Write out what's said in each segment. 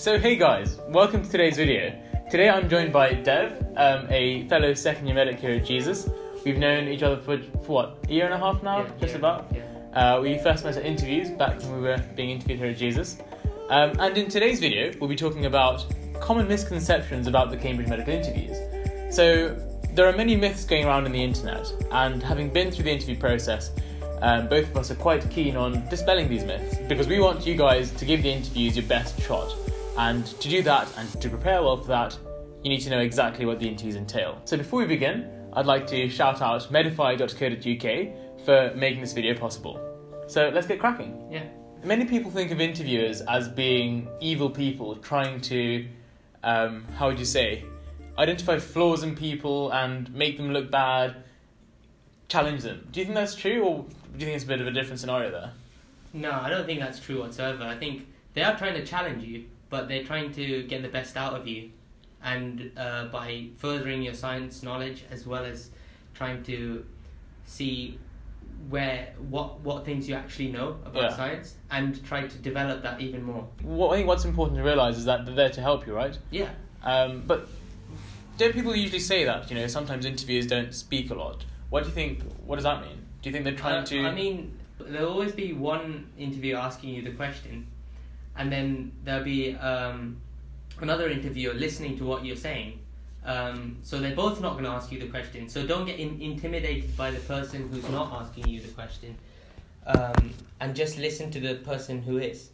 So hey guys, welcome to today's video. Today I'm joined by Dev, a fellow second year medic here at Jesus. We've known each other for what, a year and a half now? Yeah. We first met at interviews back when we were being interviewed here at Jesus. And in today's video, we'll be talking about common misconceptions about the Cambridge medical interviews. So there are many myths going around in the internet, and having been through the interview process, both of us are quite keen on dispelling these myths because we want you guys to give the interviews your best shot. And to do that and to prepare well for that, you need to know exactly what the interviews entail. So before we begin, I'd like to shout out medify.co.uk for making this video possible. So let's get cracking. Yeah. Many people think of interviewers as being evil people trying to, identify flaws in people and make them look bad, challenge them. Do you think that's true, or do you think it's a bit of a different scenario there? No, I don't think that's true whatsoever. I think they are trying to challenge you, but they're trying to get the best out of you, and by furthering your science knowledge, as well as trying to see what things you actually know about science, and try to develop that even more. I think what's important to realise is that they're there to help you, right? Yeah. But don't people usually say that, sometimes interviewers don't speak a lot? What do you think, what does that mean? Do you think they're trying to... I mean, there'll always be one interviewer asking you the question, and then there'll be another interviewer listening to what you're saying. So they're both not going to ask you the question. So don't get intimidated by the person who's not asking you the question, and just listen to the person who is,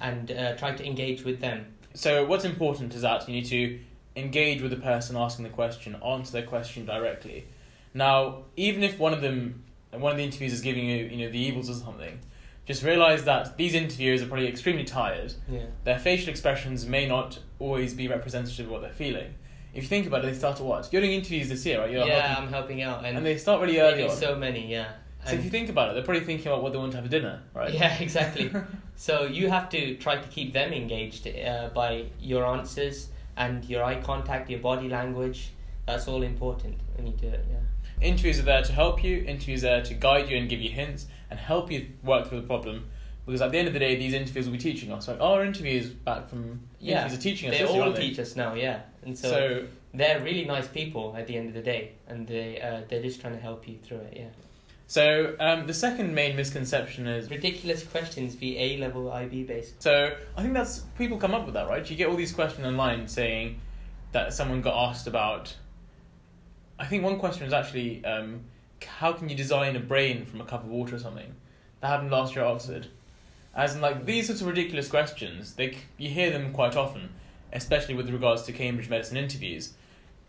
and try to engage with them. So what's important is that you need to engage with the person asking the question, answer their question directly. Now, even if one of the interviewers is giving you, the evils or something, just realise that these interviewers are probably extremely tired. Yeah. Their facial expressions may not always be representative of what they're feeling. If you think about it, they start at what? You're doing interviews this year, right? I'm helping out. And they start really early on. So many, yeah. So if you think about it, they're probably thinking about what they want to have for dinner, right? Yeah, exactly. So you have to try to keep them engaged by your answers and your eye contact, your body language. That's all important when you do it, yeah. Interviews are there to help you. Interviews are there to guide you and give you hints and help you work through the problem. Because at the end of the day, these interviews will be teaching us. Like our interviews back from interviews are teaching us. They all teach us now, yeah. And so they're really nice people at the end of the day, and they're just trying to help you through it, yeah. So the second main misconception is ridiculous questions be A-level IB based. So I think that's people come up with that, right? You get all these questions online saying that someone got asked about. I think one question was actually, how can you design a brain from a cup of water or something? That happened last year at Oxford. As in, these sorts of ridiculous questions, you hear them quite often, especially with regards to Cambridge medicine interviews.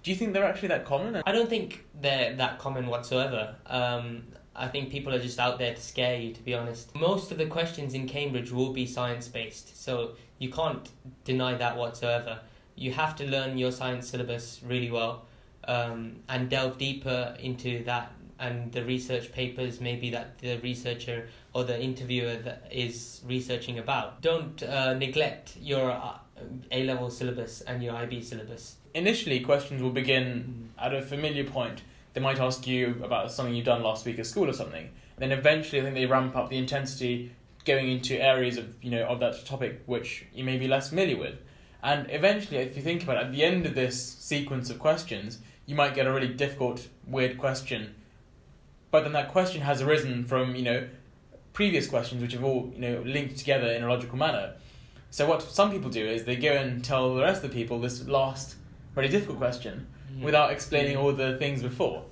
Do you think they're actually that common? I don't think they're that common whatsoever. I think people are just out there to scare you, to be honest. Most of the questions in Cambridge will be science-based, so you can't deny that whatsoever. You have to learn your science syllabus really well, and delve deeper into that and the research papers maybe that the researcher or the interviewer that is researching about. Don't neglect your A-level syllabus and your IB syllabus. Initially, questions will begin at a familiar point. They might ask you about something you've done last week at school or something. Then eventually, I think they ramp up the intensity, going into areas of that topic which you may be less familiar with. And eventually, if you think about it, at the end of this sequence of questions, you might get a really difficult, weird question. But then that question has arisen from, previous questions which have all, linked together in a logical manner. So what some people do is they go and tell the rest of the people this last, really difficult question without explaining all the things before.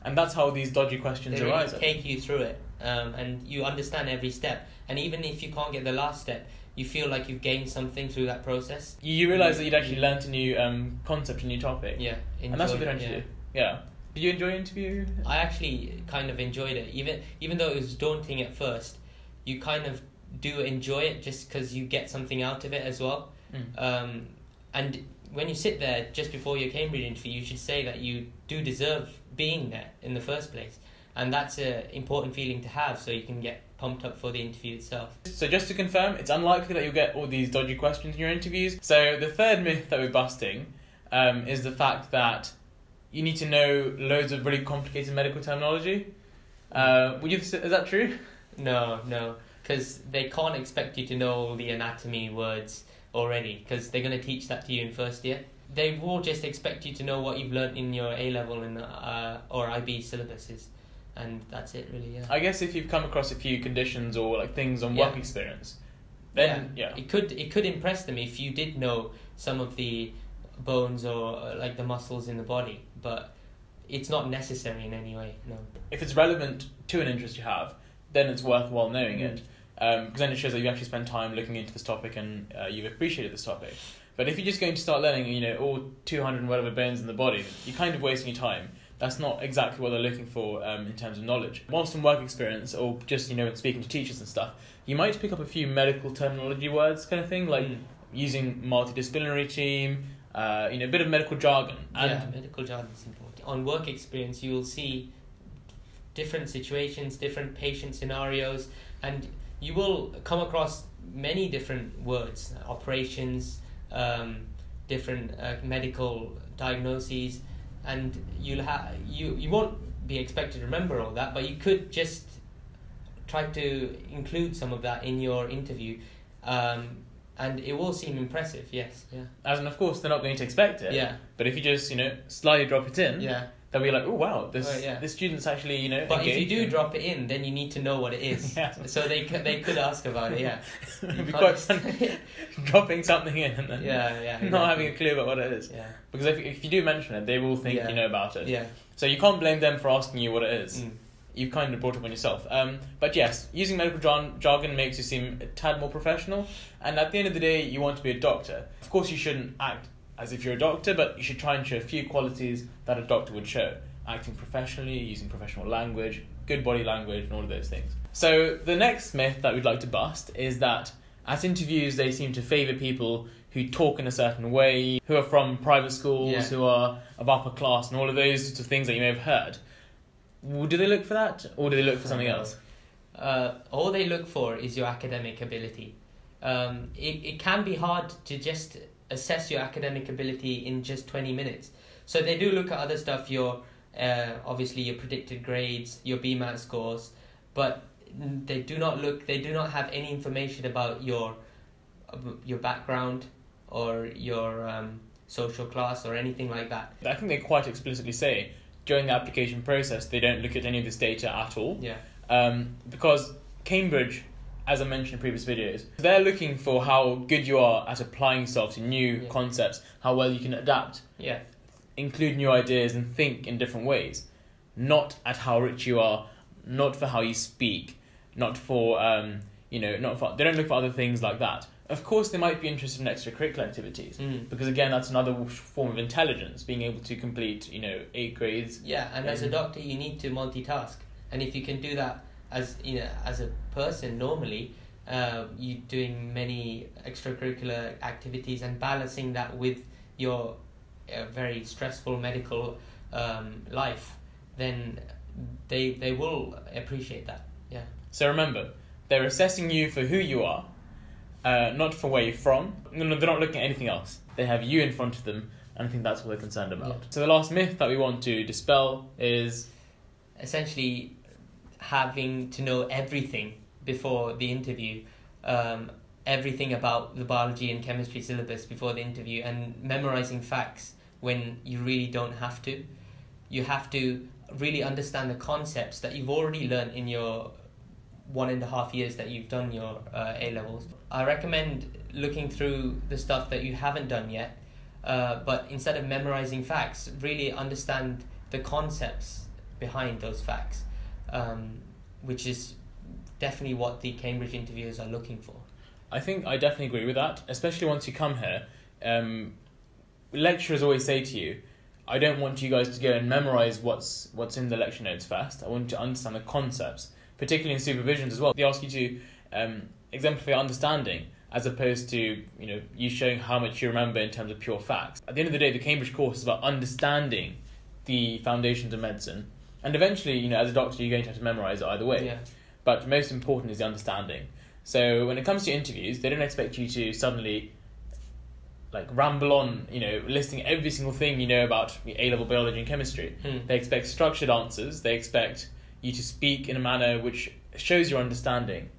And that's how these dodgy questions arise. They take you through it, and you understand every step. And even if you can't get the last step, you feel like you've gained something through that process. You realise that you'd actually learnt a new concept, a new topic. Yeah. And that's what they're trying to do. Yeah. Did you enjoy the interview? I actually kind of enjoyed it. Even though it was daunting at first, you kind of do enjoy it just because you get something out of it as well. And when you sit there just before your Cambridge interview, you should say that you do deserve being there in the first place. And that's an important feeling to have, so you can get pumped up for the interview itself. So just to confirm, it's unlikely that you'll get all these dodgy questions in your interviews. So the third myth that we're busting is the fact that you need to know loads of really complicated medical terminology. Is that true? No, because they can't expect you to know all the anatomy words already, because they're going to teach that to you in first year. They will just expect you to know what you've learnt in your A-level and or IB syllabuses, and that's it really. Yeah. I guess if you've come across a few conditions or like things on work experience, then it could impress them if you did know some of the bones or like the muscles in the body, but it's not necessary in any way. No. If it's relevant to an interest you have, then it's worthwhile knowing it, because then it shows that you actually spend time looking into this topic and you've appreciated this topic. But if you're just going to start learning, all 200 and whatever bones in the body, you're kind of wasting your time. That's not exactly what they're looking for in terms of knowledge. Once from work experience, or just speaking to teachers and stuff, you might pick up a few medical terminology words, kind of thing, like using multidisciplinary team, a bit of medical jargon. And medical jargon is important. On work experience, you will see different situations, different patient scenarios, and you will come across many different words, operations, different medical diagnoses, and you won't be expected to remember all that, but you could just try to include some of that in your interview, and it will seem impressive. Yes, yeah. As in, of course, they're not going to expect it. Yeah. But if you just slightly drop it in, they'll be like, oh wow, this student's actually But engaged. if you do drop it in, then you need to know what it is. So they could ask about it. Yeah. It'd be quite funny dropping something in and then not having a clue about what it is. Yeah. Because if you do mention it, they will think you know about it. Yeah. So you can't blame them for asking you what it is. You've kind of brought it on yourself. But yes, using medical jargon makes you seem a tad more professional. And at the end of the day, you want to be a doctor. Of course, you shouldn't act as if you're a doctor, but you should try and show a few qualities that a doctor would show. Acting professionally, using professional language, good body language, and all of those things. So the next myth that we'd like to bust is that at interviews, they seem to favour people who talk in a certain way, who are from private schools, who are of upper class, and all of those sorts of things that you may have heard. Do they look for that, or do they look for something else? All they look for is your academic ability. It can be hard to just assess your academic ability in just 20 minutes. So they do look at other stuff, obviously your predicted grades, your BMAT scores, but they do not have any information about your background or your social class or anything like that. I think they quite explicitly say during the application process they don't look at any of this data at all. Yeah. Because Cambridge, as I mentioned in previous videos, they're looking for how good you are at applying yourself to new concepts, how well you can adapt, include new ideas and think in different ways, not at how rich you are, not for how you speak, not for they don't look for other things like that. Of course, they might be interested in extracurricular activities because again, that's another form of intelligence, being able to complete 8 grades. Yeah, and as a doctor, you need to multitask, and if you can do that as a person normally, you doing many extracurricular activities and balancing that with your very stressful medical life, then they will appreciate that. Yeah. So remember, they're assessing you for who you are, not for where you're from. No, they're not looking at anything else. They have you in front of them, and I think that's what they're concerned about. Yeah. So the last myth that we want to dispel is essentially having to know everything before the interview, everything about the biology and chemistry syllabus before the interview, and memorizing facts when you really don't have to. You have to really understand the concepts that you've already learned in your 1.5 years that you've done your A-levels. I recommend looking through the stuff that you haven't done yet, but instead of memorizing facts, really understand the concepts behind those facts, which is definitely what the Cambridge interviewers are looking for. I think I definitely agree with that, especially once you come here. Lecturers always say to you, I don't want you guys to go and memorise what's in the lecture notes first. I want you to understand the concepts, particularly in supervisions as well. They ask you to exemplify understanding as opposed to you showing how much you remember in terms of pure facts. At the end of the day, the Cambridge course is about understanding the foundations of medicine, and eventually, as a doctor, you're going to have to memorise it either way. Yeah. But most important is the understanding. So when it comes to interviews, they don't expect you to suddenly ramble on, listing every single thing you know about A-level biology and chemistry. They expect structured answers. They expect you to speak in a manner which shows your understanding.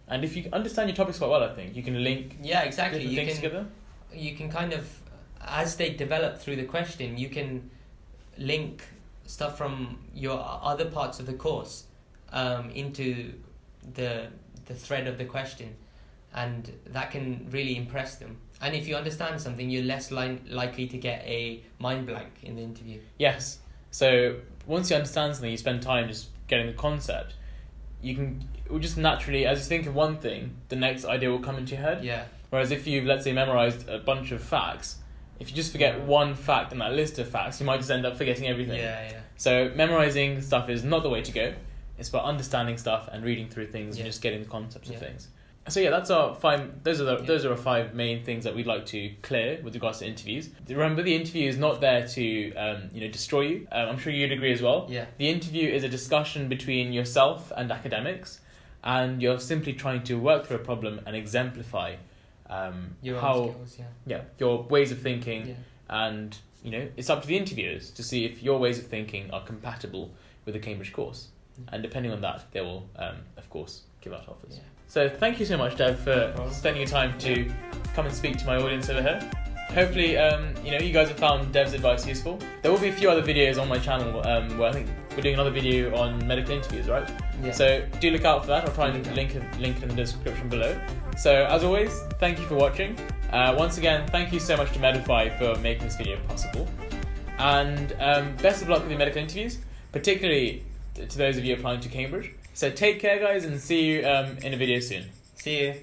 And if you understand your topics quite well, I think you can link different things together. you can kind of, as they develop through the question, you can link stuff from your other parts of the course into the thread of the question, and that can really impress them. And if you understand something, you're less likely to get a mind blank in the interview. Yes. So once you understand something, you spend time just getting the concept. It will just naturally, as you think of one thing, the next idea will come into your head. Yeah. Whereas if you've, let's say, memorized a bunch of facts, if you just forget one fact in that list of facts, you might just end up forgetting everything. Yeah. So memorizing stuff is not the way to go. It's about understanding stuff and reading through things and just getting the concepts of things. So yeah, that's our 5. Those are our 5 main things that we'd like to clear with regards to interviews. Remember, the interview is not there to destroy you. I'm sure you'd agree as well. Yeah. The interview is a discussion between yourself and academics, and you're simply trying to work through a problem and exemplify your own skills. Your ways of thinking, and it's up to the interviewers to see if your ways of thinking are compatible with the Cambridge course, and depending on that, they will of course give out offers. Yeah. So thank you so much, Dev, for spending your time to come and speak to my audience over here. Hopefully, you guys have found Dev's advice useful. There will be a few other videos on my channel where I think we're doing another video on medical interviews, right? Yeah. So do look out for that. I'll try and link it in the description below. So as always, thank you for watching. Once again, thank you so much to Medify for making this video possible. And best of luck with your medical interviews, particularly to those of you applying to Cambridge. So take care, guys, and see you in a video soon. See you.